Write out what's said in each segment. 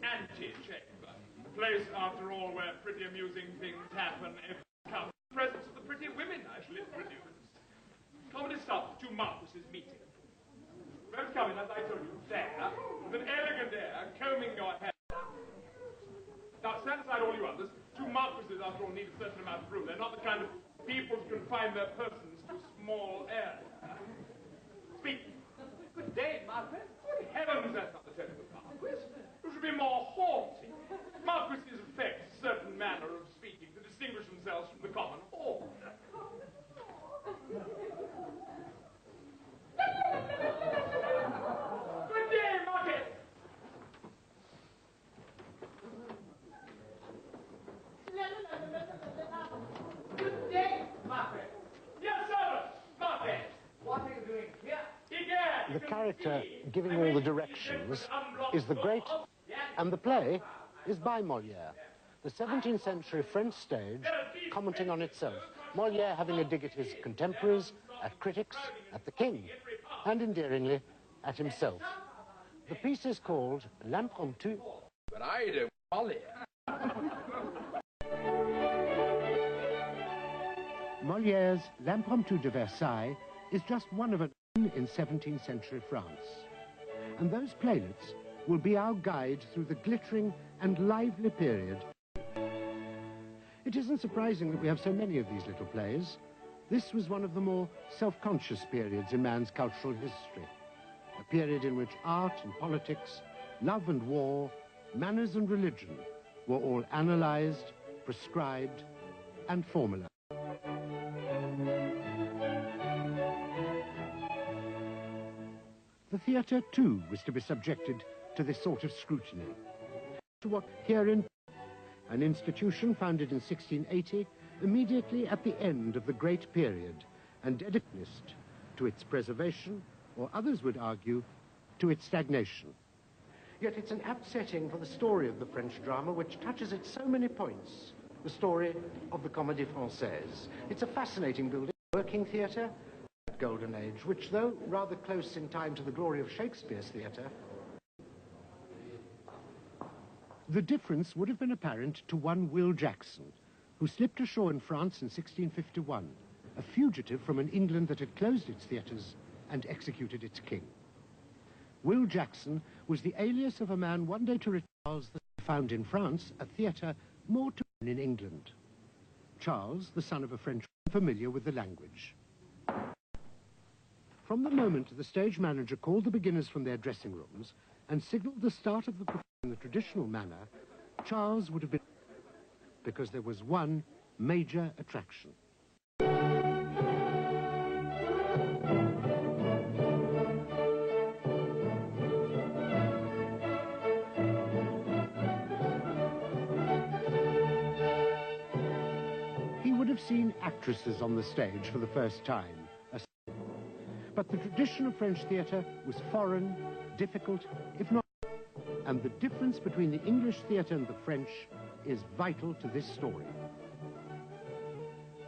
Antechamber. A place, after all, where pretty amusing things happen every come. Presence of the pretty women I shall introduce. Comedy starts, two marquises meeting. Both come in, as I told you, there, with an elegant air, combing your hair. Now, stand aside all you others. Two marquises, after all, need a certain amount of room. They're not the kind of people who confine their persons to small areas. Speak. Good day, Marquis. Good heavens, that's not the tone of a marquis. You should be more haughty. Marquises affect a certain manner of speaking to distinguish themselves from the common horde. Good day, Marquis. Good day, Marquis. Yes, servant, Marquis. What are you doing here? The character giving all the directions is the great, and the play is by Molière. The 17th century French stage commenting on itself. Molière having a dig at his contemporaries, at critics, at the king, and endearingly at himself. The piece is called L'Impromptu. But I don't Molière. Molière's L'Impromptu de Versailles is just one of a in 17th century France. And those playlets will be our guide through the glittering and lively period. It isn't surprising that we have so many of these little plays. This was one of the more self-conscious periods in man's cultural history. A period in which art and politics, love and war, manners and religion were all analyzed, prescribed, and formalized. The theatre, too, was to be subjected to this sort of scrutiny. To what here in an institution founded in 1680, immediately at the end of the great period, and dedicated to its preservation, or others would argue, to its stagnation. Yet it's an apt setting for the story of the French drama, which touches at so many points, the story of the Comédie Française. It's a fascinating building, working theatre, golden age, which, though rather close in time to the glory of Shakespeare's theatre, the difference would have been apparent to one Will Jackson, who slipped ashore in France in 1651, a fugitive from an England that had closed its theatres and executed its king. Will Jackson was the alias of a man one day to Charles that found in France a theatre more to in England. Charles, the son of a Frenchman, familiar with the language. From the moment the stage manager called the beginners from their dressing rooms and signalled the start of the performance in the traditional manner, Charles would have been, because there was one major attraction. He would have seen actresses on the stage for the first time. But the tradition of French theatre was foreign, difficult, if not... And the difference between the English theatre and the French is vital to this story.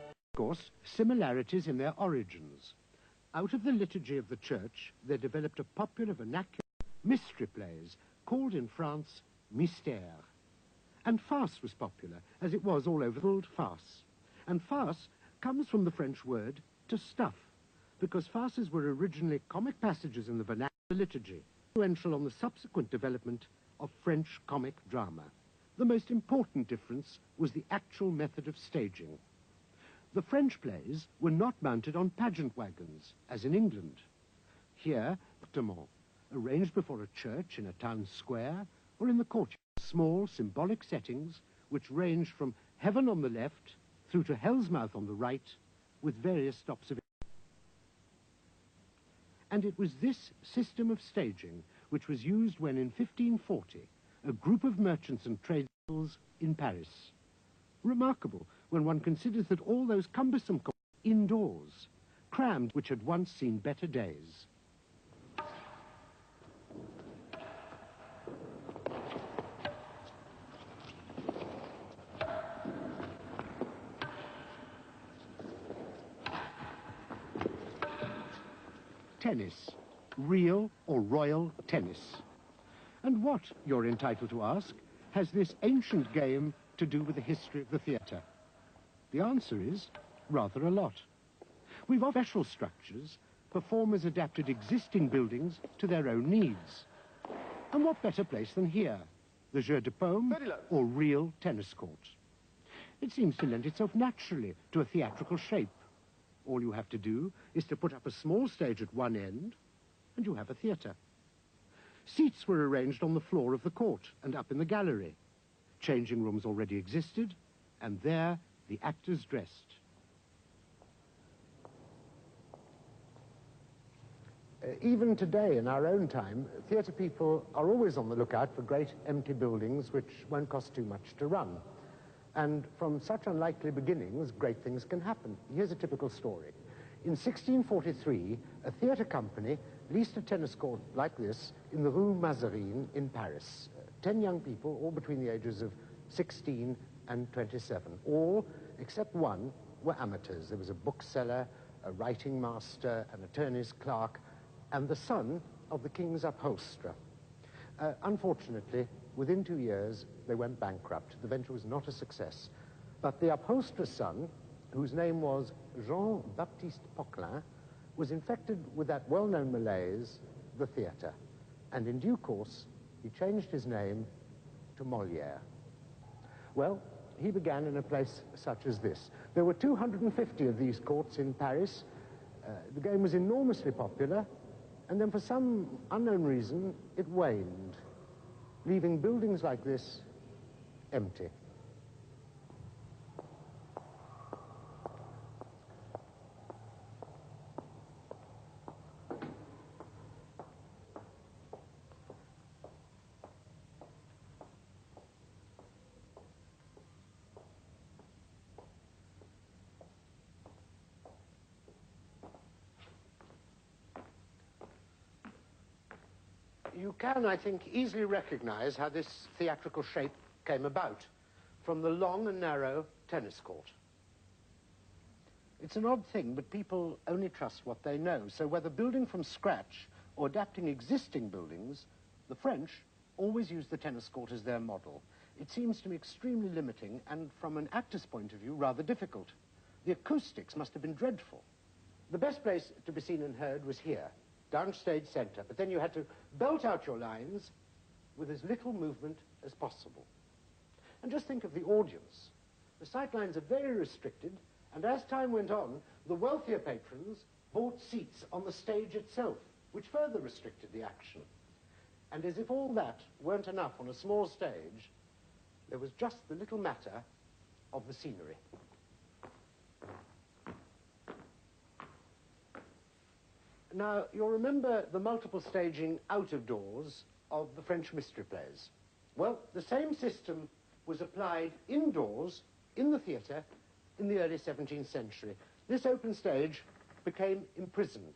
Of course, similarities in their origins. Out of the liturgy of the church, there developed a popular vernacular mystery plays, called in France, mystère. And farce was popular, as it was all over the world, farce. And farce comes from the French word to stuff, because farces were originally comic passages in the vernacular liturgy, influential on the subsequent development of French comic drama. The most important difference was the actual method of staging. The French plays were not mounted on pageant wagons, as in England. Here, arranged before a church in a town square or in the courtyard, small symbolic settings which ranged from heaven on the left through to hell's mouth on the right, with various stops of it. And it was this system of staging which was used when in 1540 a group of merchants and tradesmen in Paris. Remarkable when one considers that all those cumbersome indoors, crammed, which had once seen better days. Tennis, real or royal tennis. And what, you're entitled to ask, has this ancient game to do with the history of the theatre? The answer is rather a lot. We've special structures, performers adapted existing buildings to their own needs. And what better place than here, the Jeu de Paume or real tennis court? It seems to lend itself naturally to a theatrical shape. All you have to do is to put up a small stage at one end, and you have a theatre. Seats were arranged on the floor of the court and up in the gallery. Changing rooms already existed, and there the actors dressed. Even today, in our own time, theatre people are always on the lookout for great empty buildings which won't cost too much to run. And from such unlikely beginnings, great things can happen. Here's a typical story. In 1643, a theatre company leased a tennis court like this in the Rue Mazarine in Paris. 10 young people, all between the ages of 16 and 27. All, except one, were amateurs. There was a bookseller, a writing master, an attorney's clerk, and the son of the king's upholsterer. Unfortunately, within 2 years, they went bankrupt. The venture was not a success. But the upholsterer's son, whose name was Jean-Baptiste Poquelin, was infected with that well-known malaise, the theatre. And in due course, he changed his name to Molière. Well, he began in a place such as this. There were 250 of these courts in Paris. The game was enormously popular, and then for some unknown reason, it waned, leaving buildings like this empty. You can, I think, easily recognize how this theatrical shape came about from the long and narrow tennis court. It's an odd thing, but people only trust what they know. So whether building from scratch or adapting existing buildings, the French always use the tennis court as their model. It seems to me extremely limiting and, from an actor's point of view, rather difficult. The acoustics must have been dreadful. The best place to be seen and heard was here, downstage center, but then you had to belt out your lines with as little movement as possible. And just think of the audience. The sight lines are very restricted, and as time went on, the wealthier patrons bought seats on the stage itself, which further restricted the action. And as if all that weren't enough on a small stage, there was just the little matter of the scenery. Now, you'll remember the multiple staging out of doors of the French mystery plays. Well, the same system was applied indoors in the theatre in the early 17th century. This open stage became imprisoned.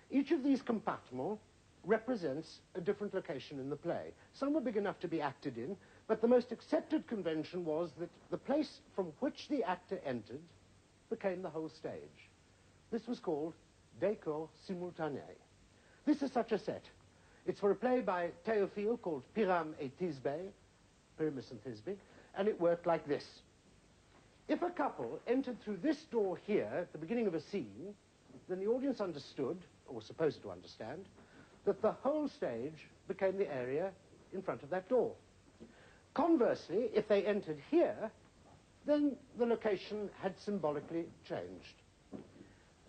Each of these compartments represents a different location in the play. Some were big enough to be acted in, but the most accepted convention was that the place from which the actor entered became the whole stage. This was called décor simultané. This is such a set. It's for a play by Théophile called Pyram et Thisbe, Pyramus and Thisbe, and it worked like this. If a couple entered through this door here at the beginning of a scene, then the audience understood, or was supposed to understand, that the whole stage became the area in front of that door. Conversely, if they entered here, then the location had symbolically changed.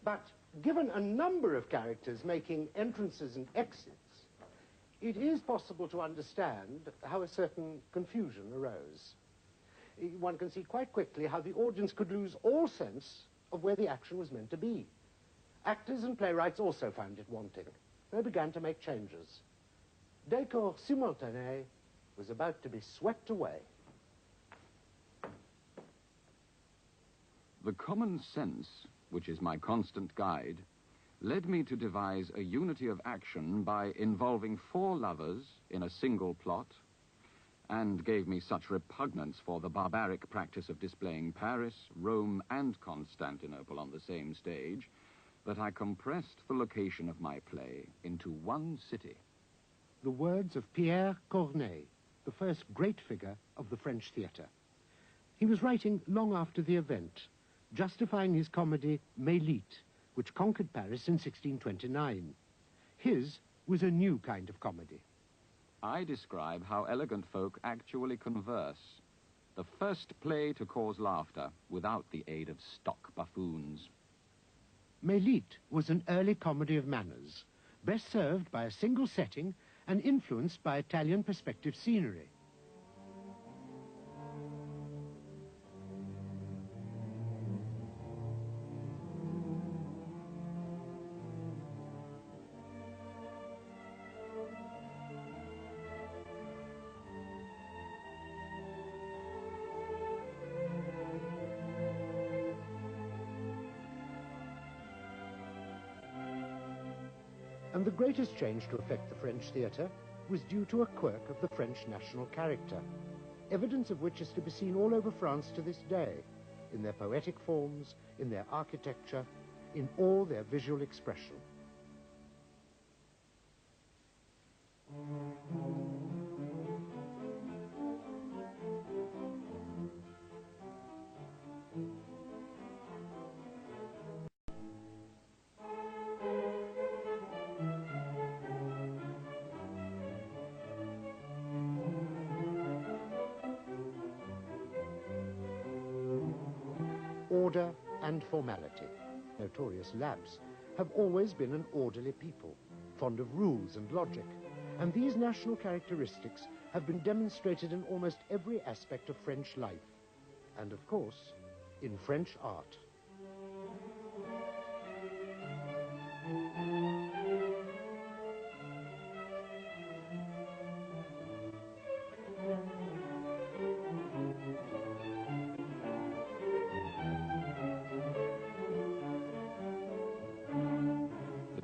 But given a number of characters making entrances and exits, it is possible to understand how a certain confusion arose. One can see quite quickly how the audience could lose all sense of where the action was meant to be. Actors and playwrights also found it wanting. They began to make changes. Décor simultané was about to be swept away. The common sense, which is my constant guide, led me to devise a unity of action by involving 4 lovers in a single plot, and gave me such repugnance for the barbaric practice of displaying Paris, Rome, and Constantinople on the same stage, that I compressed the location of my play into one city. The words of Pierre Corneille, the first great figure of the French theatre. He was writing long after the event, justifying his comedy Mélite, which conquered Paris in 1629. His was a new kind of comedy. I describe how elegant folk actually converse. The first play to cause laughter without the aid of stock buffoons. Mélite was an early comedy of manners, best served by a single setting and influenced by Italian perspective scenery. And the greatest change to affect the French theatre was due to a quirk of the French national character, evidence of which is to be seen all over France to this day, in their poetic forms, in their architecture, in all their visual expression. Order and formality. Notorious Labs have always been an orderly people, fond of rules and logic, and these national characteristics have been demonstrated in almost every aspect of French life, and of course, in French art.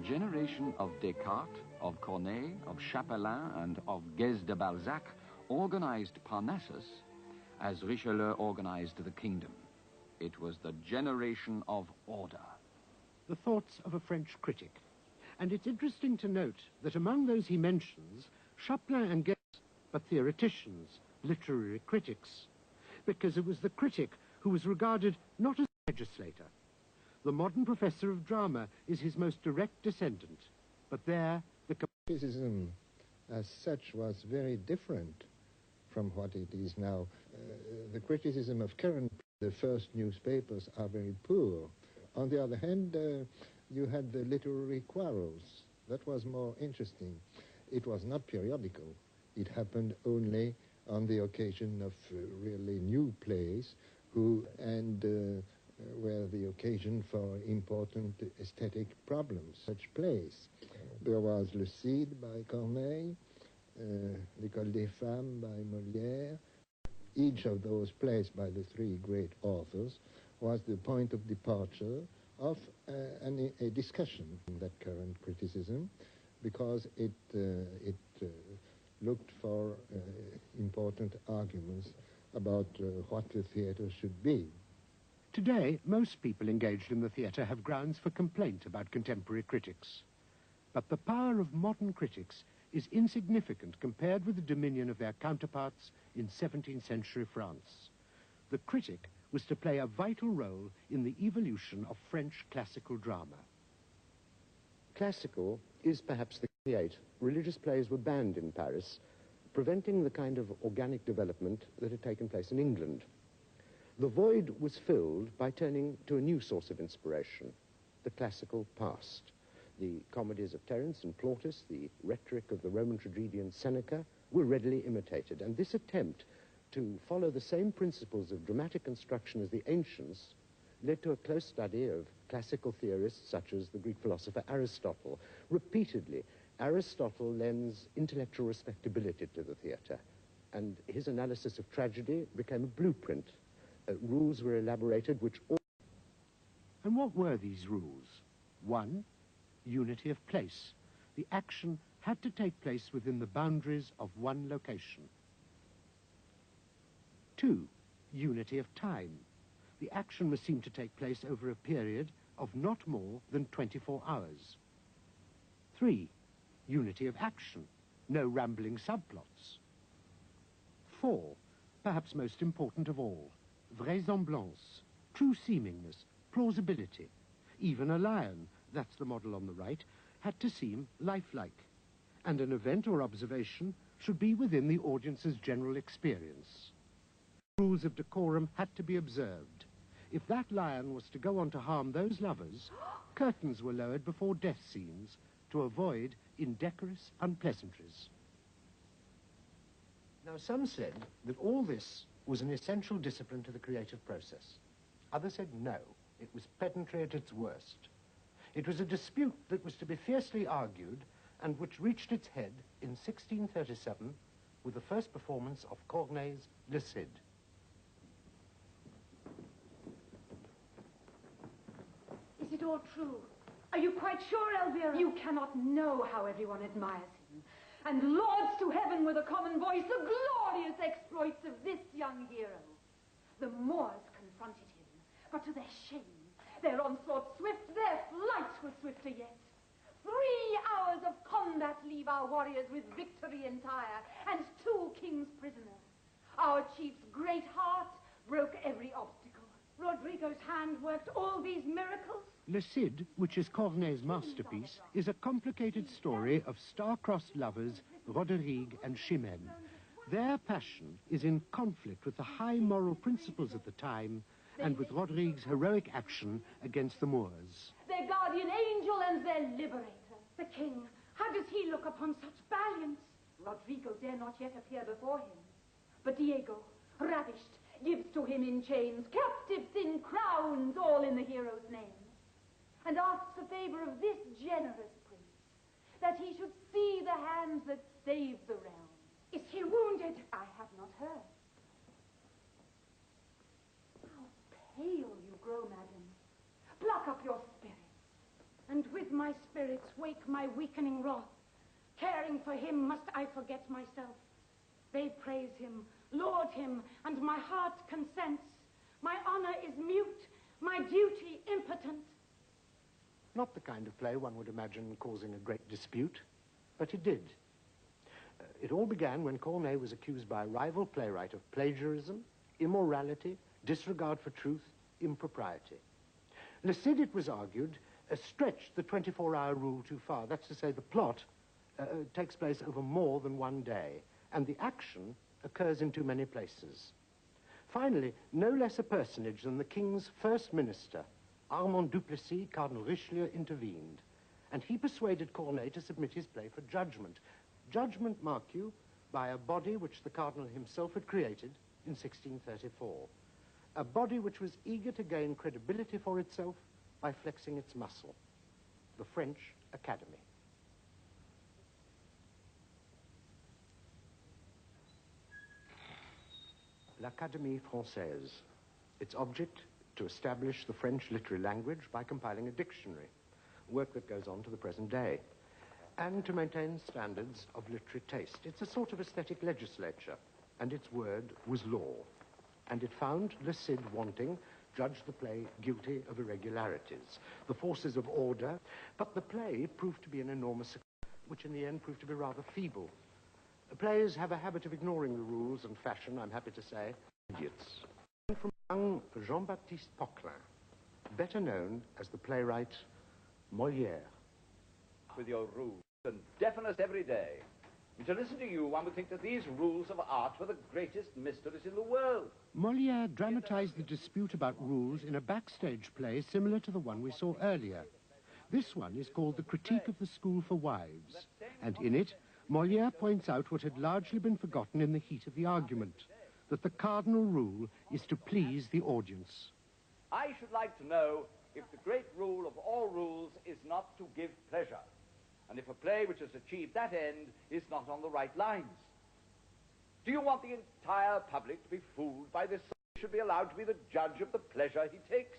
Generation of Descartes, of Corneille, of Chapelain, and of Guez de Balzac organized Parnassus as Richelieu organized the kingdom. It was the generation of order. The thoughts of a French critic. And it's interesting to note that among those he mentions, Chapelain and Guez, but theoreticians, literary critics, because it was the critic who was regarded not as a legislator. The modern professor of drama is his most direct descendant, but there the criticism as such was very different from what it is now. The criticism of the first newspapers are very poor. On the other hand, you had the literary quarrels. That was more interesting. It was not periodical. It happened only on the occasion of really new plays were the occasion for important aesthetic problems, such plays. There was Le Cid by Corneille, L'École des Femmes by Molière. Each of those plays by the 3 great authors was the point of departure of a discussion in that current criticism, because it looked for important arguments about what the theatre should be. Today, most people engaged in the theatre have grounds for complaint about contemporary critics. But the power of modern critics is insignificant compared with the dominion of their counterparts in 17th century France. The critic was to play a vital role in the evolution of French classical drama. Classical is perhaps the create. Religious plays were banned in Paris, preventing the kind of organic development that had taken place in England. The void was filled by turning to a new source of inspiration, the classical past. The comedies of Terence and Plautus, the rhetoric of the Roman tragedian Seneca, were readily imitated, and this attempt to follow the same principles of dramatic construction as the ancients led to a close study of classical theorists such as the Greek philosopher Aristotle. Repeatedly, Aristotle lends intellectual respectability to the theatre, and his analysis of tragedy became a blueprint. Rules were elaborated which all... And what were these rules? 1. Unity of place. The action had to take place within the boundaries of one location. 2. Unity of time. The action must seem to take place over a period of not more than 24 hours. 3. Unity of action. No rambling subplots. 4. Perhaps most important of all, vraisemblance, true seemingness, plausibility. Even a lion, that's the model on the right, had to seem lifelike, and an event or observation should be within the audience's general experience. Rules of decorum had to be observed. If that lion was to go on to harm those lovers, curtains were lowered before death scenes to avoid indecorous unpleasantries. Now, some said that all this was an essential discipline to the creative process. Others said no, it was pedantry at its worst. It was a dispute that was to be fiercely argued and which reached its head in 1637 with the first performance of Corneille's Le Cid. Is it all true? Are you quite sure, Elvira? You cannot know how everyone admires him and lauds to heaven with a common voice the glorious exploits of this young hero. The Moors confronted him, but to their shame, their onslaught swift, their flight was swifter yet. 3 hours of combat leave our warriors with victory entire and 2 kings prisoners. Our chief's great heart broke every obstacle. Rodrigo's hand worked all these miracles. Le Cid, which is Corneille's masterpiece, is a complicated story of star-crossed lovers, Roderigue and Chimène. Their passion is in conflict with the high moral principles of the time and with Rodrigue's heroic action against the Moors. Their guardian angel and their liberator. The king, how does he look upon such valiance? Rodrigo dare not yet appear before him. But Diego, ravished, gives to him in chains, captives in crowns, all in the hero's name, and asks a favor of this generous prince, that he should see the hands that saved the realm. Is he wounded? I have not heard. How pale you grow, madam. Pluck up your spirits. And with my spirits wake my weakening wrath. Caring for him, must I forget myself? They praise him, laud him, and my heart consents. My honor is mute, my duty impotent. Not the kind of play one would imagine causing a great dispute, but it did. It all began when Corneille was accused by a rival playwright of plagiarism, immorality, disregard for truth, impropriety. Le Cid, it was argued, stretched the 24-hour rule too far. That's to say, the plot takes place over more than one day, and the action occurs in too many places. Finally, no less a personage than the king's first minister, Armand Duplessis, Cardinal Richelieu, intervened, and he persuaded Corneille to submit his play for judgment. Judgment, mark you, by a body which the cardinal himself had created in 1634. A body which was eager to gain credibility for itself by flexing its muscle. The French Academy. L'Académie Française. Its object, to establish the French literary language by compiling a dictionary, work that goes on to the present day, and to maintain standards of literary taste. It's a sort of aesthetic legislature, and its word was law. And it found Le Cid wanting, judged the play guilty of irregularities, the forces of order, but the play proved to be an enormous success, which in the end proved to be rather feeble. Plays have a habit of ignoring the rules and fashion, I'm happy to say. Idiots. From young Jean-Baptiste Poquelin, better known as the playwright Molière. With your rules and deafen us every day. And to listen to you, one would think that these rules of art were the greatest mysteries in the world. Molière dramatized the dispute about rules in a backstage play similar to the one we saw earlier. This one is called The Critique of the School for Wives, and in it, Molière points out what had largely been forgotten in the heat of the argument, that the cardinal rule is to please the audience. I should like to know if the great rule of all rules is not to give pleasure, and if a play which has achieved that end is not on the right lines. Do you want the entire public to be fooled by this, so he should be allowed to be the judge of the pleasure he takes?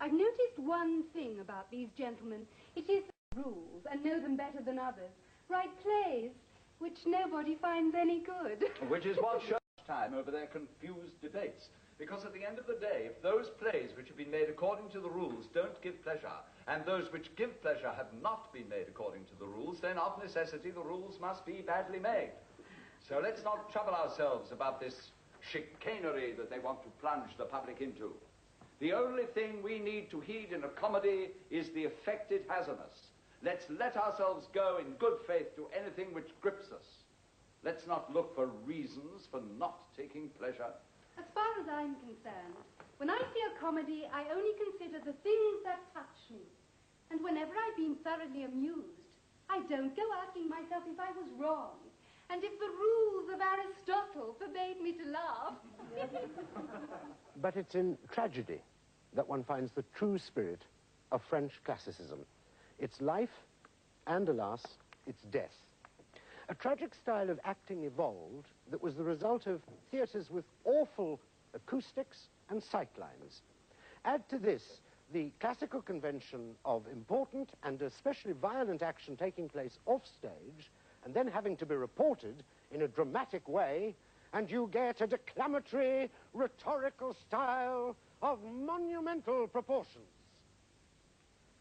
I've noticed one thing about these gentlemen. It is the rules, and know them better than others. Write plays, which nobody finds any good. Which is what shows time over their confused debates. Because at the end of the day, if those plays which have been made according to the rules don't give pleasure, and those which give pleasure have not been made according to the rules, then of necessity the rules must be badly made. So let's not trouble ourselves about this chicanery that they want to plunge the public into. The only thing we need to heed in a comedy is the effect it has on us. Let's let ourselves go in good faith to anything which grips us. Let's not look for reasons for not taking pleasure. As far as I'm concerned, when I see a comedy, I only consider the things that touch me. And whenever I've been thoroughly amused, I don't go asking myself if I was wrong, and if the rules of Aristotle forbade me to laugh. But it's in tragedy that one finds the true spirit of French classicism. Its life, and alas, its death. A tragic style of acting evolved that was the result of theatres with awful acoustics and sightlines. Add to this the classical convention of important and especially violent action taking place offstage, and then having to be reported in a dramatic way, and you get a declamatory, rhetorical style of monumental proportions.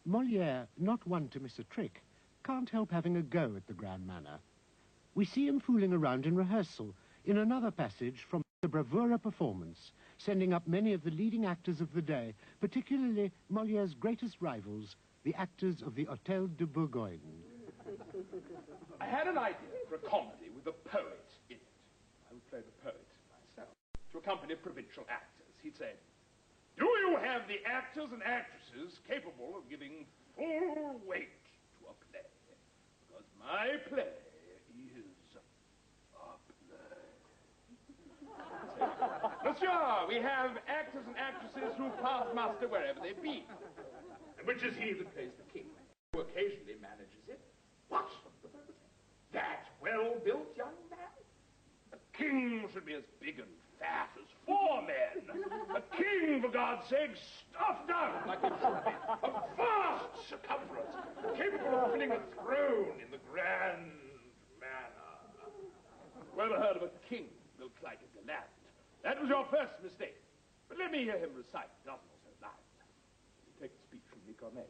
Molière, not one to miss a trick, can't help having a go at the grand manner. We see him fooling around in rehearsal in another passage from the bravura performance, sending up many of the leading actors of the day, particularly Molière's greatest rivals, the actors of the Hôtel de Bourgogne. I had an idea for a comedy with a poet in it. I would play the poet myself. To accompany provincial actors, he'd say, "Do you have the actors and actresses capable of giving full weight to a play? Because my play is a play." "Monsieur, we have actors and actresses who pass muster wherever they be. And which is he that plays the king? Who occasionally manages it? What? That well-built young man? A king should be as big and fat as 4 men. A king, for God's sake, stuffed out like it should be. Of vast circumference, capable of filling a throne in the grand manner. Well, I heard of a king built like a gallant. That was your first mistake. But let me hear him recite a dozen or so lines. Take a speech from Nicornet.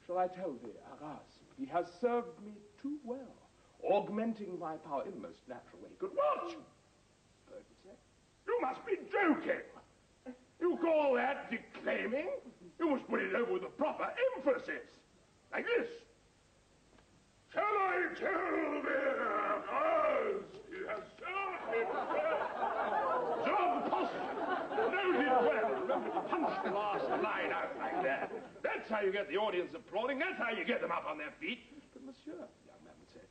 Shall I tell thee, Arras, he has served me too well, augmenting my power in the most natural way. Good what? Poet would say. You must be joking. You call that declaiming? You must put it over with a proper emphasis. Like this. Shall I tell thee, Arras, he has served me well. Job positive. Noted well. Remember to punch the last line out like that. That's how you get the audience applauding. That's how you get them up on their feet. But, monsieur, the young man would say,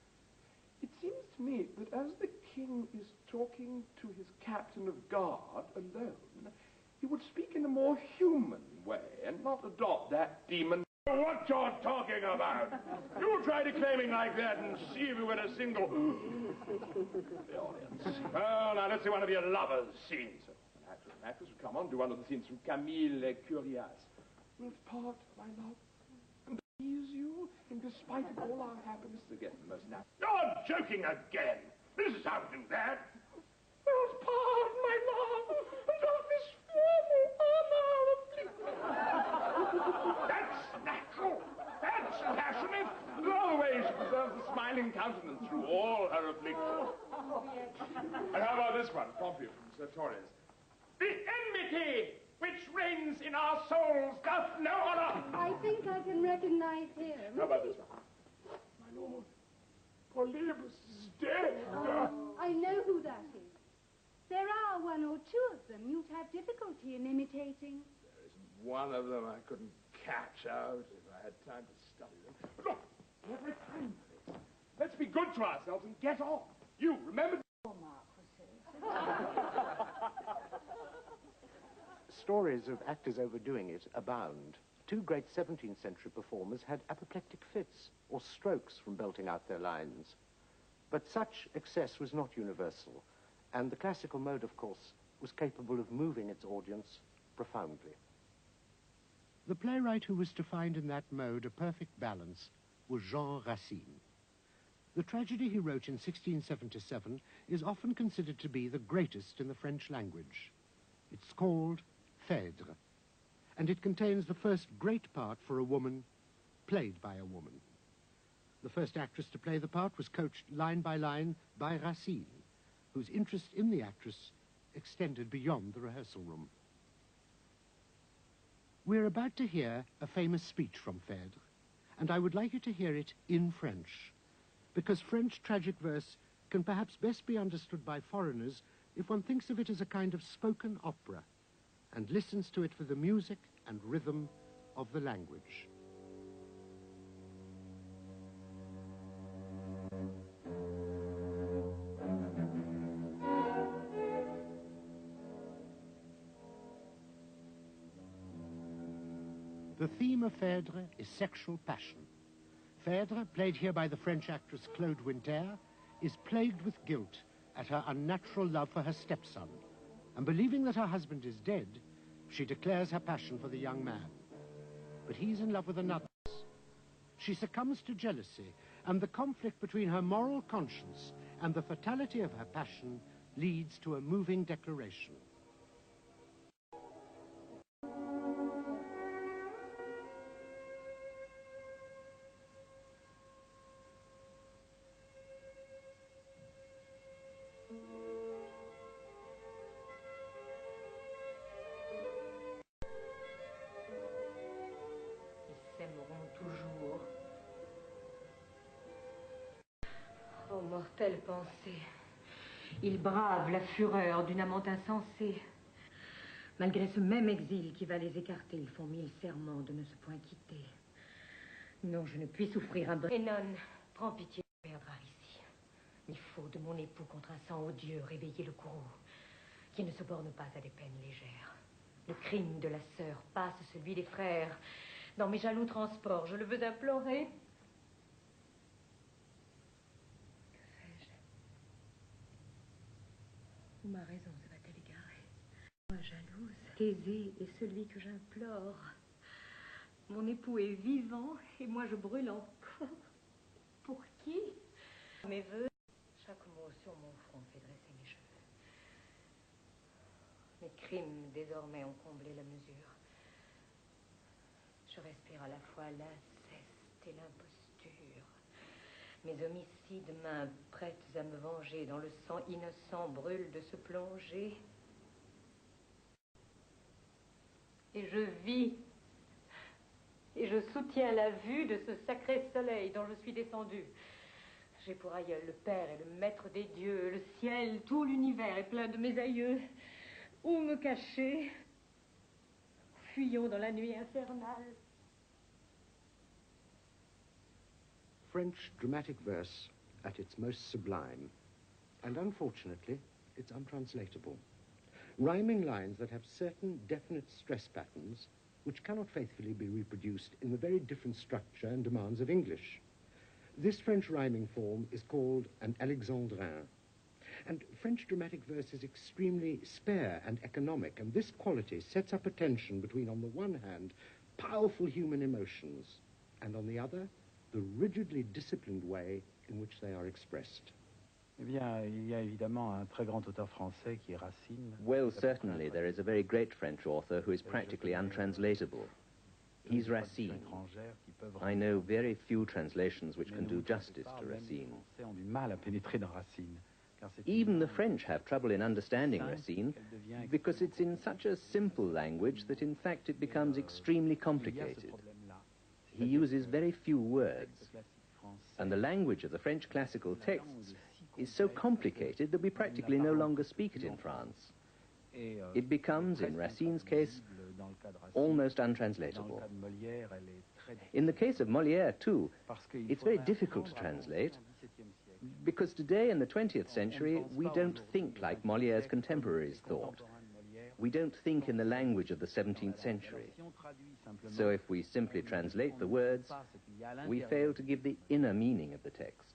it seems to me that as the king is talking to his captain of guard alone, he would speak in a more human way and not adopt that demon. What you're talking about? You try declaiming like that and see if you get a single... the audience. Well, now let's see one of your lovers' scenes. An actor and actress would come on, do one of the scenes from Camille Curias. Wilt part, my love, and please you in despite of all our happiness again, most natural. You're joking again. This is how to do that. Wilt part, my love, and of this fearful honor afflicted. That's natural. That's passionate. There are other ways she preserves a smiling countenance through all her afflictions. And how about this one, Pompey from Sertorius? The enmity which reigns in our souls doth no honor. I think I can recognize him. How about this one? My lord, Polybus is dead. I know who that is. There are one or two of them you'd have difficulty in imitating. There isn't one of them I couldn't catch out if I had time to study them. But look, every time. Let's be good to ourselves and get on. You, remember? Stories of actors overdoing it abound. Two great 17th century performers had apoplectic fits or strokes from belting out their lines. But such excess was not universal, and the classical mode, of course, was capable of moving its audience profoundly. The playwright who was to find in that mode a perfect balance was Jean Racine. The tragedy he wrote in 1677 is often considered to be the greatest in the French language. It's called Phèdre, and it contains the first great part for a woman, played by a woman. The first actress to play the part was coached line by line by Racine, whose interest in the actress extended beyond the rehearsal room. We're about to hear a famous speech from Phèdre, and I would like you to hear it in French, because French tragic verse can perhaps best be understood by foreigners if one thinks of it as a kind of spoken opera and listens to it for the music and rhythm of the language. The theme of Phèdre is sexual passion. Phèdre, played here by the French actress Claude Winter, is plagued with guilt at her unnatural love for her stepson, and believing that her husband is dead, she declares her passion for the young man. But he's in love with another. She succumbs to jealousy, and the conflict between her moral conscience and the fatality of her passion leads to a moving declaration. Toujours. Oh, mortelle pensée. Il brave la fureur d'une amante insensée. Malgré ce même exil qui va les écarter, ils font 1000 serments de ne se point quitter. Non, je ne puis souffrir un brin. Hénon, prends pitié de perdre ici. Il faut de mon époux contre un sang odieux réveiller le courroux, qui ne se borne pas à des peines légères. Le crime de la sœur passe celui des frères. Dans mes jaloux transports, je le veux implorer. Que fais-je? Où ma raison se va-t-elle égarer? Moi jalouse, Thésée est celui que j'implore. Mon époux est vivant et moi je brûle encore. Pour qui? Mes voeux. Chaque mot sur mon front fait dresser mes cheveux. Mes crimes désormais ont comblé la mesure. Je respire à la fois l'inceste et l'imposture. Mes homicides, mains prêtes à me venger, dans le sang innocent brûlent de se plonger. Et je vis, et je soutiens la vue de ce sacré soleil dont je suis descendue. J'ai pour aïeul le Père et le Maître des dieux, le ciel, tout l'univers est plein de mes aïeux. Où me cacher? Fuyons dans la nuit infernale. French dramatic verse at its most sublime, and unfortunately, it's untranslatable. Rhyming lines that have certain definite stress patterns which cannot faithfully be reproduced in the very different structure and demands of English. This French rhyming form is called an alexandrin. And French dramatic verse is extremely spare and economic, and this quality sets up a tension between, on the one hand, powerful human emotions, and on the other, the rigidly disciplined way in which they are expressed. Eh bien, il y a évidemment un très grand auteur français qui est Racine. Well, certainly, there is a very great French author who is practically untranslatable. He's Racine. I know very few translations which can do justice to Racine. Even the French have trouble in understanding Racine because it's in such a simple language that in fact it becomes extremely complicated. He uses very few words, and the language of the French classical texts is so complicated that we practically no longer speak it in France. It becomes, in Racine's case, almost untranslatable. In the case of Molière, too, it's very difficult to translate, because today, in the 20th century, we don't think like Molière's contemporaries thought. We don't think in the language of the 17th century. So if we simply translate the words, we fail to give the inner meaning of the text.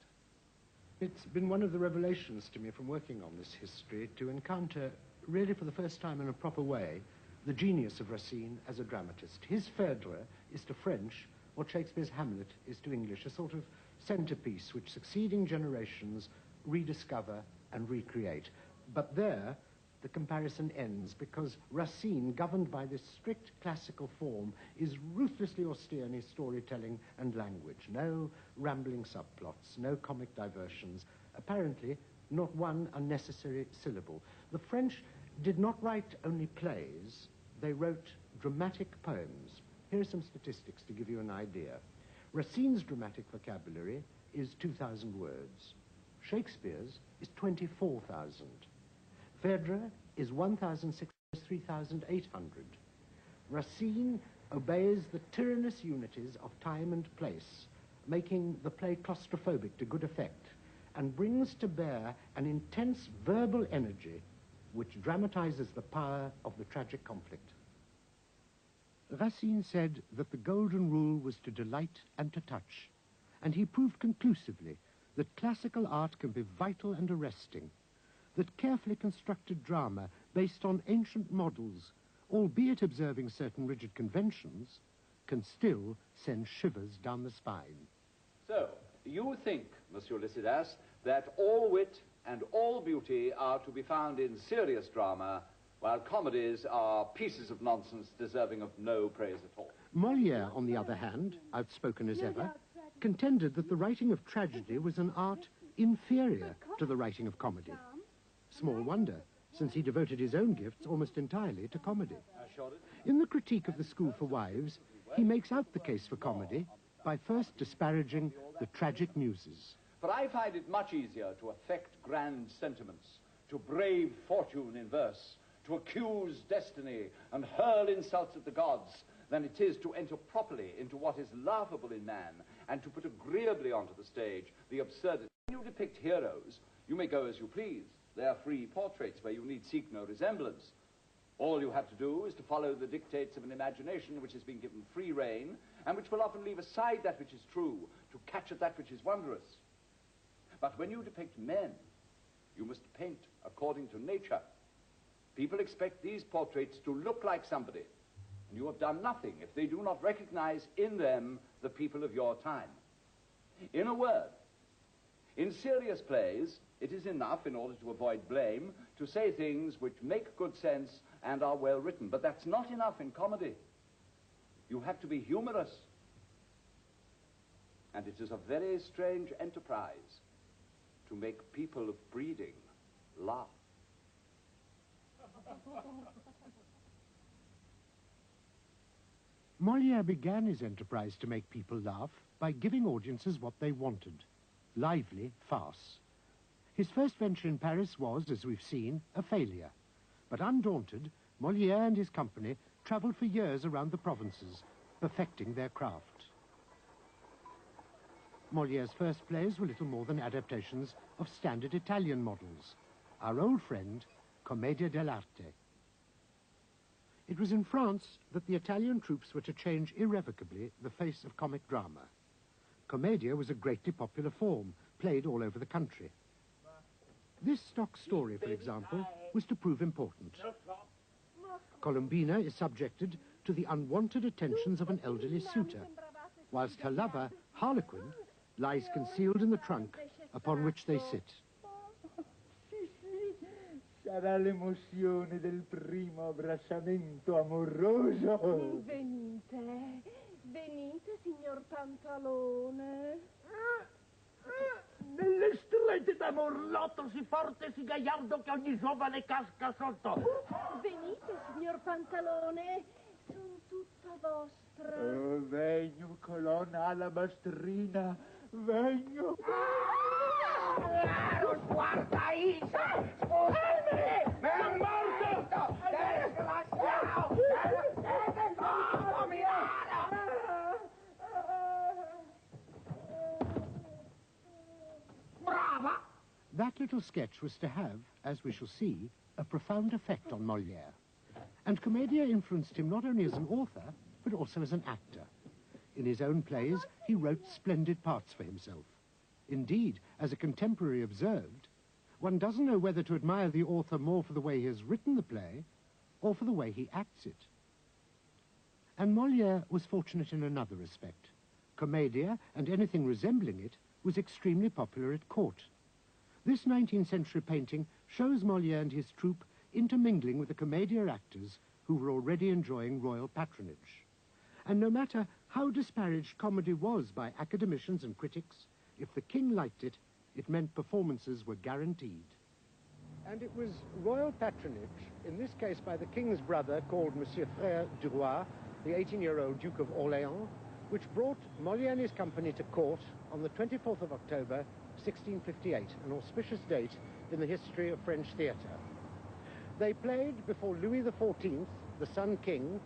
It's been one of the revelations to me from working on this history to encounter, really for the first time in a proper way, the genius of Racine as a dramatist. His Phèdre is to French what Shakespeare's Hamlet is to English, a sort of centerpiece which succeeding generations rediscover and recreate. But there, the comparison ends, because Racine, governed by this strict classical form, is ruthlessly austere in his storytelling and language. No rambling subplots, no comic diversions, apparently not one unnecessary syllable. The French did not write only plays, they wrote dramatic poems. Here are some statistics to give you an idea. Racine's dramatic vocabulary is 2,000 words. Shakespeare's is 24,000. Phèdre is 1,600, 3,800. Racine obeys the tyrannous unities of time and place, making the play claustrophobic to good effect, and brings to bear an intense verbal energy which dramatizes the power of the tragic conflict. Racine said that the golden rule was to delight and to touch, and he proved conclusively that classical art can be vital and arresting, that carefully constructed drama based on ancient models, albeit observing certain rigid conventions, can still send shivers down the spine. So, you think, Monsieur Lycidas, that all wit and all beauty are to be found in serious drama, while comedies are pieces of nonsense deserving of no praise at all. Molière, on the other hand, outspoken as ever, contended that the writing of tragedy was an art inferior to the writing of comedy. Small wonder, since he devoted his own gifts almost entirely to comedy. In the critique of the School for Wives, he makes out the case for comedy by first disparaging the tragic muses. But I find it much easier to affect grand sentiments, to brave fortune in verse, to accuse destiny and hurl insults at the gods, than it is to enter properly into what is laughable in man and to put agreeably onto the stage the absurdity. When you depict heroes, you may go as you please. They are free portraits where you need seek no resemblance. All you have to do is to follow the dictates of an imagination which has been given free rein and which will often leave aside that which is true to catch at that which is wondrous. But when you depict men, you must paint according to nature. People expect these portraits to look like somebody, and you have done nothing if they do not recognize in them the people of your time. In a word, in serious plays, it is enough, in order to avoid blame, to say things which make good sense and are well written. But that's not enough in comedy. You have to be humorous. And it is a very strange enterprise to make people of breeding laugh. Molière began his enterprise to make people laugh by giving audiences what they wanted: lively farce. His first venture in Paris was, as we've seen, a failure. But undaunted, Molière and his company travelled for years around the provinces, perfecting their craft. Molière's first plays were little more than adaptations of standard Italian models. Our old friend, Commedia dell'arte. It was in France that the Italian troops were to change irrevocably the face of comic drama. Commedia was a greatly popular form, played all over the country. This stock story, for example, was to prove important. Columbina is subjected to the unwanted attentions of an elderly suitor, whilst her lover, Harlequin, lies concealed in the trunk upon which they sit. Sarà l'emozione del primo abbracciamento amoroso. Venite, venite, signor Pantalone. Nelle strette d'amorlotto si forte e si gagliardo che ogni giovane casca sotto. Venite, signor Pantalone, son tutta vostra. Vegno, colonna alabastrina, vegno. Guarda, Isa! Scusami! Mi è morto! Desgraziato! Siete come Milano! Brava! That little sketch was to have, as we shall see, a profound effect on Molière. And Commedia influenced him not only as an author, but also as an actor. In his own plays, he wrote splendid parts for himself. Indeed, as a contemporary observed, one doesn't know whether to admire the author more for the way he has written the play or for the way he acts it. And Molière was fortunate in another respect. Commedia, and anything resembling it, was extremely popular at court. This 19th century painting shows Molière and his troupe intermingling with the Commedia actors who were already enjoying royal patronage. And no matter how disparaged comedy was by academicians and critics, if the king liked it, it meant performances were guaranteed. And it was royal patronage, in this case by the king's brother called Monsieur Frère du Roi, the 18-year-old Duke of Orléans, which brought Molière and his company to court on the 24th of October, 1658, an auspicious date in the history of French theatre. They played before Louis XIV, the Sun King,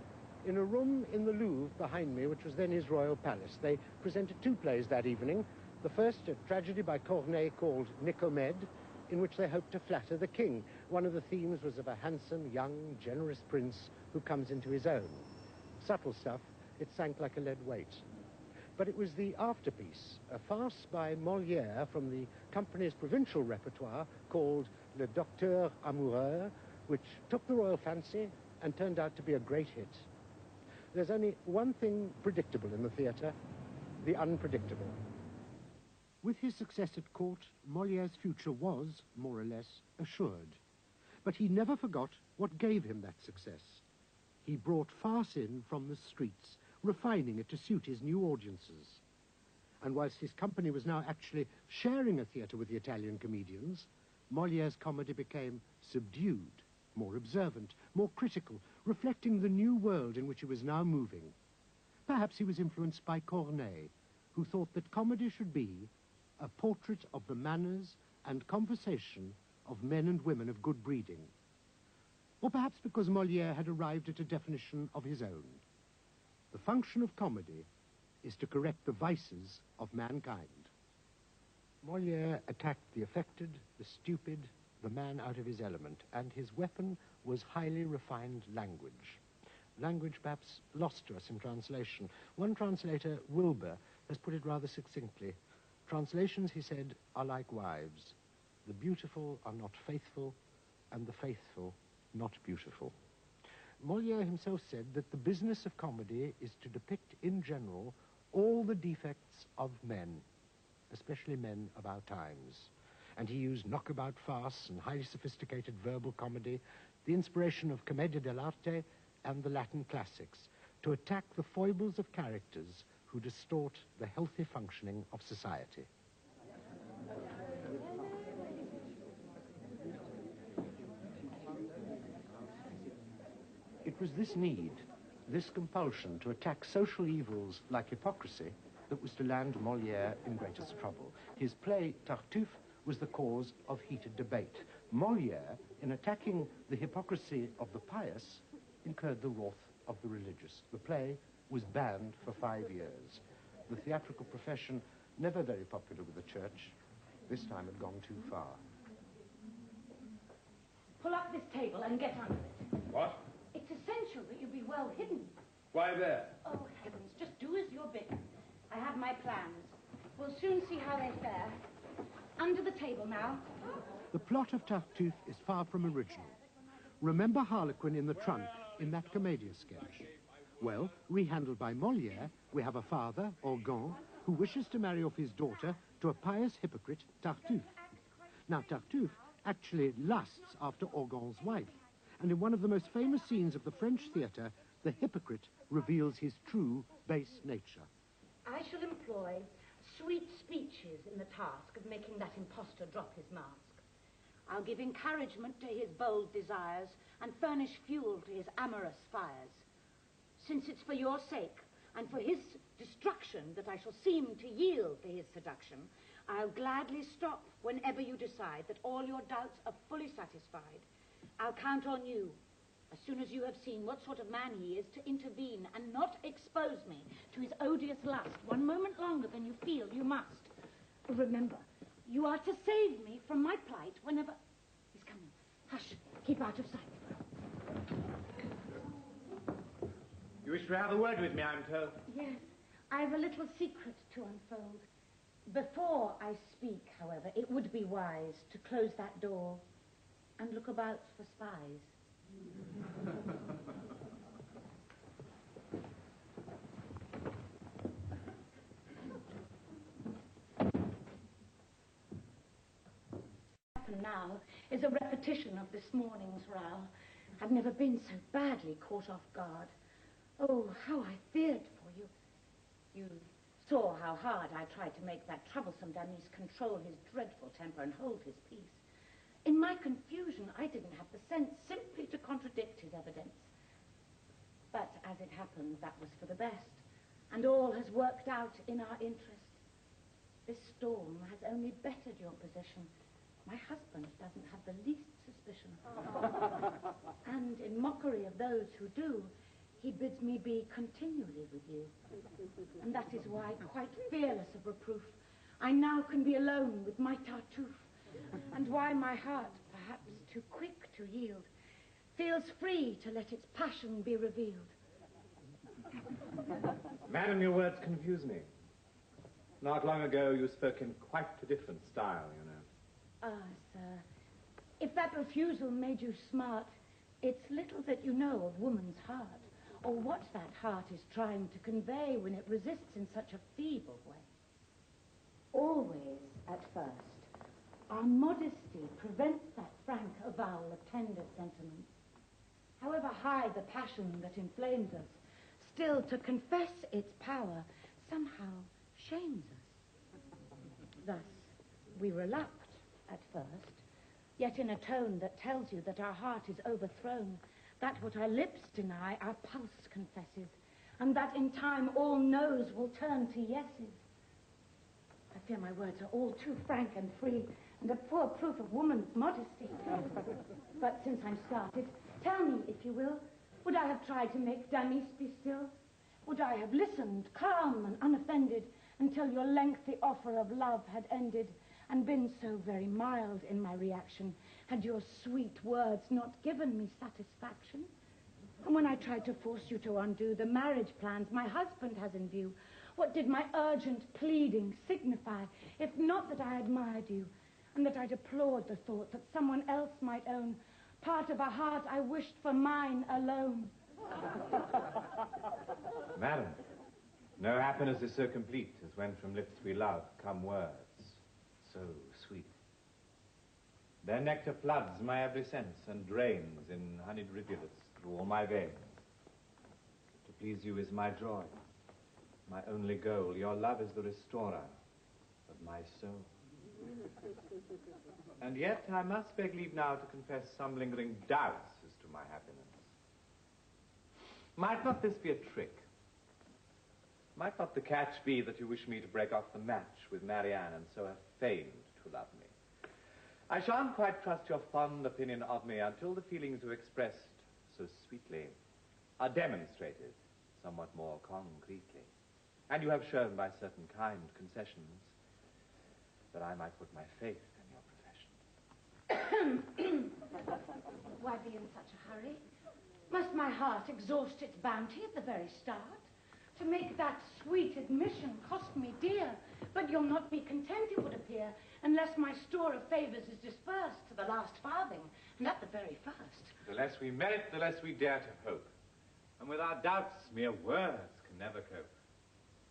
in a room in the Louvre behind me, which was then his royal palace. They presented two plays that evening. The first, a tragedy by Corneille called Nicomede, in which they hoped to flatter the king. One of the themes was of a handsome, young, generous prince who comes into his own. Subtle stuff, it sank like a lead weight. But it was the afterpiece, a farce by Molière from the company's provincial repertoire called Le Docteur Amoureux, which took the royal fancy and turned out to be a great hit. There's only one thing predictable in the theatre, the unpredictable. With his success at court, Molière's future was, more or less, assured. But he never forgot what gave him that success. He brought farce in from the streets, refining it to suit his new audiences. And whilst his company was now actually sharing a theatre with the Italian comedians, Molière's comedy became subdued, more observant, more critical, reflecting the new world in which he was now moving. Perhaps he was influenced by Corneille, who thought that comedy should be a portrait of the manners and conversation of men and women of good breeding. Or perhaps because Molière had arrived at a definition of his own. The function of comedy is to correct the vices of mankind. Molière attacked the affected, the stupid, the man out of his element, and his weapon was highly refined language. Language perhaps lost to us in translation. One translator, Wilbur, has put it rather succinctly. Translations, he said, are like wives. The beautiful are not faithful, and the faithful not beautiful. Molière himself said that the business of comedy is to depict in general all the defects of men, especially men of our times. And he used knockabout farce and highly sophisticated verbal comedy, the inspiration of Commedia dell'arte and the Latin classics, to attack the foibles of characters who distort the healthy functioning of society. It was this need, this compulsion to attack social evils like hypocrisy that was to land Molière in greatest trouble. His play, Tartuffe, was the cause of heated debate. Molière, in attacking the hypocrisy of the pious, incurred the wrath of the religious. The play was banned for 5 years. The theatrical profession, never very popular with the church, this time had gone too far. Pull up this table and get under it. What? It's essential that you be well hidden. Why there? Oh, heavens, just do as you're bidden. I have my plans. We'll soon see how they fare. Under the table now. The plot of Tartuffe is far from original. Remember Harlequin in the trunk in that Commedia sketch? Well, rehandled by Molière, we have a father, Orgon, who wishes to marry off his daughter to a pious hypocrite, Tartuffe. Now, Tartuffe actually lusts after Orgon's wife, and in one of the most famous scenes of the French theatre, the hypocrite reveals his true base nature. I shall employ sweet speeches in the task of making that impostor drop his mask. I'll give encouragement to his bold desires and furnish fuel to his amorous fires. Since it's for your sake and for his destruction that I shall seem to yield to his seduction, I'll gladly stop whenever you decide that all your doubts are fully satisfied. I'll count on you, as soon as you have seen what sort of man he is, to intervene and not expose me to his odious lust 1 moment longer than you feel you must. Remember, you are to save me from my plight whenever... He's coming. Hush. Keep out of sight. You wish to have a word with me, I'm told. Yes. I have a little secret to unfold. Before I speak, however, it would be wise to close that door and look about for spies. Now is a repetition of this morning's row. I've never been so badly caught off guard. Oh, how I feared for you. You saw how hard I tried to make that troublesome Damis control his dreadful temper and hold his peace. In my confusion, I didn't have the sense simply to contradict his evidence. But as it happened, that was for the best, and all has worked out in our interest. This storm has only bettered your position. My husband doesn't have the least suspicion. And in mockery of those who do, he bids me be continually with you. And that is why, quite fearless of reproof, I now can be alone with my Tartuffe, and why my heart, perhaps too quick to yield, feels free to let its passion be revealed. Madam, your words confuse me. Not long ago, you spoke in quite a different style, you know. Ah, sir, if that refusal made you smart, it's little that you know of woman's heart, or what that heart is trying to convey when it resists in such a feeble way. Always, at first, our modesty prevents that frank avowal of tender sentiment. However high the passion that inflames us, still to confess its power somehow shames us. Thus, we reluct at first, yet in a tone that tells you that our heart is overthrown, that what our lips deny, our pulse confesses, and that in time all no's will turn to yeses. I fear my words are all too frank and free, and a poor proof of woman's modesty. But since I'm started, tell me, if you will, would I have tried to make Damis be still? Would I have listened, calm and unoffended, until your lengthy offer of love had ended, and been so very mild in my reaction, had your sweet words not given me satisfaction? And when I tried to force you to undo the marriage plans my husband has in view, what did my urgent pleading signify, if not that I admired you, and that I deplored the thought that someone else might own part of a heart I wished for mine alone? Madam, no happiness is so complete as when from lips we love come words so sweet. Their nectar floods my every sense and drains in honeyed rivulets through all my veins. To please you is my joy, my only goal. Your love is the restorer of my soul. And yet I must beg leave now to confess some lingering doubts as to my happiness. Might not this be a trick? Might not the catch be that you wish me to break off the match with Marianne and so have feigned to love me? I shan't quite trust your fond opinion of me until the feelings you expressed so sweetly are demonstrated somewhat more concretely. And you have shown by certain kind concessions that I might put my faith in your profession. Why be in such a hurry? Must my heart exhaust its bounty at the very start? To make that sweet admission cost me dear, but you'll not be content, it would appear, unless my store of favors is dispersed to the last farthing, and at the very first. The less we merit, the less we dare to hope. And without doubts, mere words can never cope.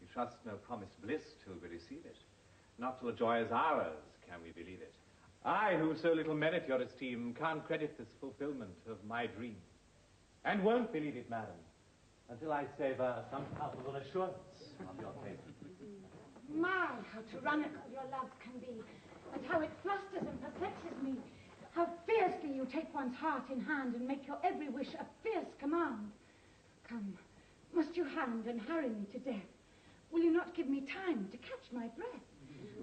We trust no promised bliss till we receive it. Not till the joy is ours can we believe it. I, who so little merit your esteem, can't credit this fulfillment of my dream. And won't believe it, madam, until I savor some palpable assurance of your faith. My, how tyrannical your love can be, and how it flusters and perplexes me. How fiercely you take one's heart in hand and make your every wish a fierce command. Come, must you hand and harry me to death? Will you not give me time to catch my breath?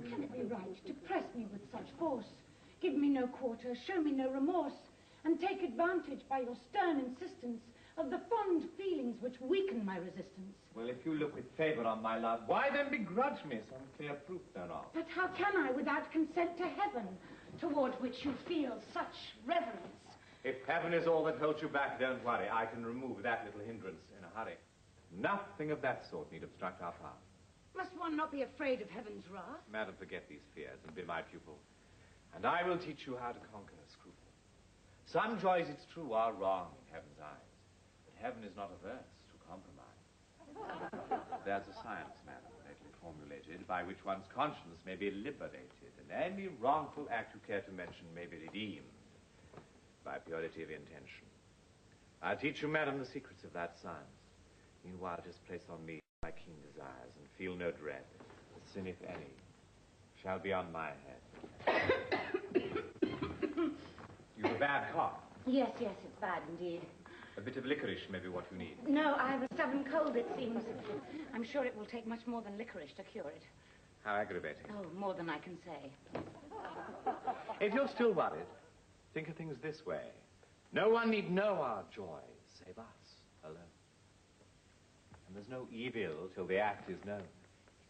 Can it be right to press me with such force, give me no quarter, show me no remorse, and take advantage by your stern insistence of the fond feelings which weaken my resistance? Well, if you look with favor on my love, why then begrudge me some clear proof thereof? But how can I without consent to heaven, toward which you feel such reverence? If heaven is all that holds you back, don't worry. I can remove that little hindrance in a hurry. Nothing of that sort need obstruct our path. Must one not be afraid of heaven's wrath? Madam, forget these fears and be my pupil. And I will teach you how to conquer scruple. Some joys, it's true, are wrong in heaven's eyes. But heaven is not averse to compromise. There's a science, madam, lately formulated, by which one's conscience may be liberated, and any wrongful act you care to mention may be redeemed by purity of intention. I'll teach you, madam, the secrets of that science. Meanwhile, just place on me my keen desires, and feel no dread. The sin, if any, shall be on my head. You've a bad cough. Yes, it's bad indeed. A bit of licorice may be what you need. No, I have a stubborn cold, it seems. I'm sure it will take much more than licorice to cure it. How aggravating. Oh, more than I can say. If you're still worried, think of things this way. No one need know our joy, save us alone. And there's no evil till the act is known.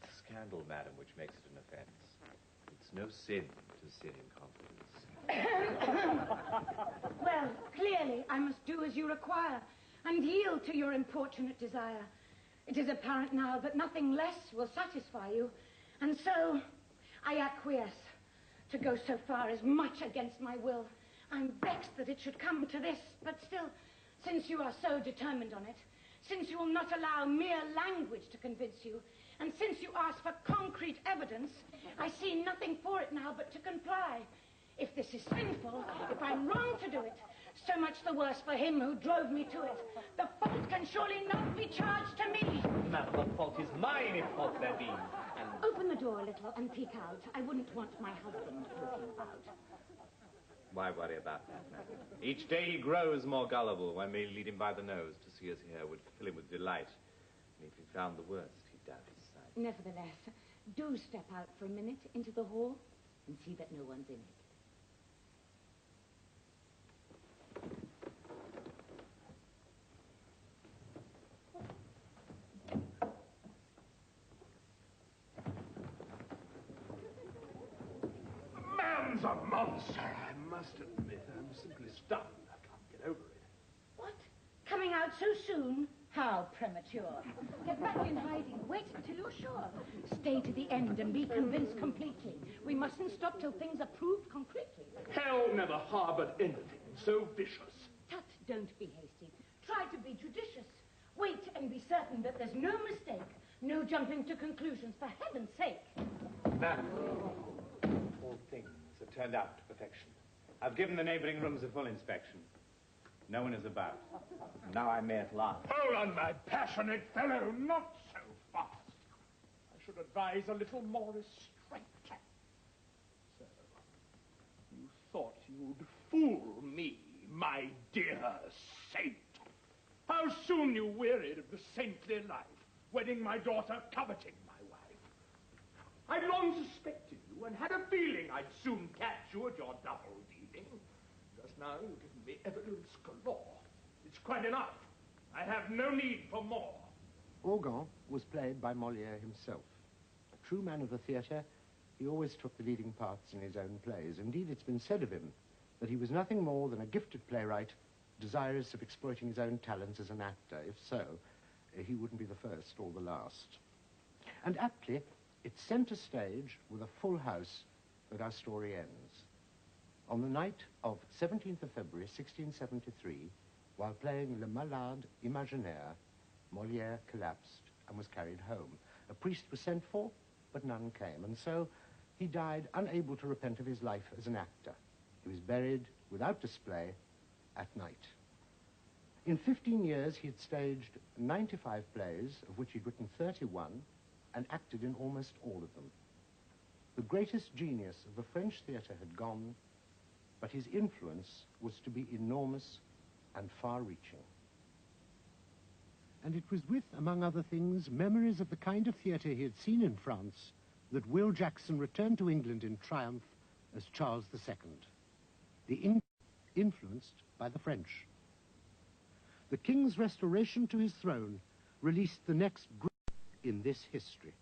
It's scandal, madam, which makes it an offense. It's no sin to sin in confidence. Well, clearly, I must do as you require and yield to your importunate desire. It is apparent now that nothing less will satisfy you, and so I acquiesce. To go so far is much against my will. I'm vexed that it should come to this, but still, since you are so determined on it, since you will not allow mere language to convince you, and since you ask for concrete evidence, I see nothing for it now but to comply. If this is sinful, if I'm wrong to do it, so much the worse for him who drove me to it. The fault can surely not be charged to me. Madam, the fault is mine if fault there be. And open the door a little and peek out. I wouldn't want my husband looking about. Why worry about that, madam? Each day he grows more gullible. One may lead him by the nose to see us here would fill him with delight. And if he found the worst, he'd doubt his sight. Nevertheless, do step out for a minute into the hall and see that no one's in it. Man's a monster, I must admit. I'm simply stunned. I can't get over it. What? Coming out so soon? How premature. Get back in hiding. Wait until you're sure. Stay to the end and be convinced completely. We mustn't stop till things are proved concretely. Hell never harbored anything so vicious. Tut, don't be hasty. Try to be judicious. Wait and be certain that there's no mistake. No jumping to conclusions, for heaven's sake. Madam, all things have turned out to perfection. I've given the neighboring rooms a full inspection. No one is about. And now I may at last. Hold on, my passionate fellow, not so fast. I should advise a little more restraint. So, you thought you'd fool me, my dear saint. How soon you wearied of the saintly life, wedding my daughter, coveting my wife. I'd long suspected you and had a feeling I'd soon catch you at your double dealing. Just now you've given me evidence galore. It's quite enough. I have no need for more. Orgon was played by Molière himself. A true man of the theatre, he always took the leading parts in his own plays. Indeed, it's been said of him that he was nothing more than a gifted playwright, desirous of exploiting his own talents as an actor. If so, he wouldn't be the first or the last. And aptly, it's center stage with a full house that our story ends. On the night of 17th of February, 1673, while playing Le Malade Imaginaire, Molière collapsed and was carried home. A priest was sent for, but none came, and so he died unable to repent of his life as an actor. He was buried without display at night. In 15 years, he had staged 95 plays, of which he'd written 31, and acted in almost all of them. The greatest genius of the French theatre had gone, but his influence was to be enormous and far-reaching. And it was with, among other things, memories of the kind of theatre he had seen in France that Will Jackson returned to England in triumph as Charles II, the English influenced by the French. The king's restoration to his throne released the next group in this history.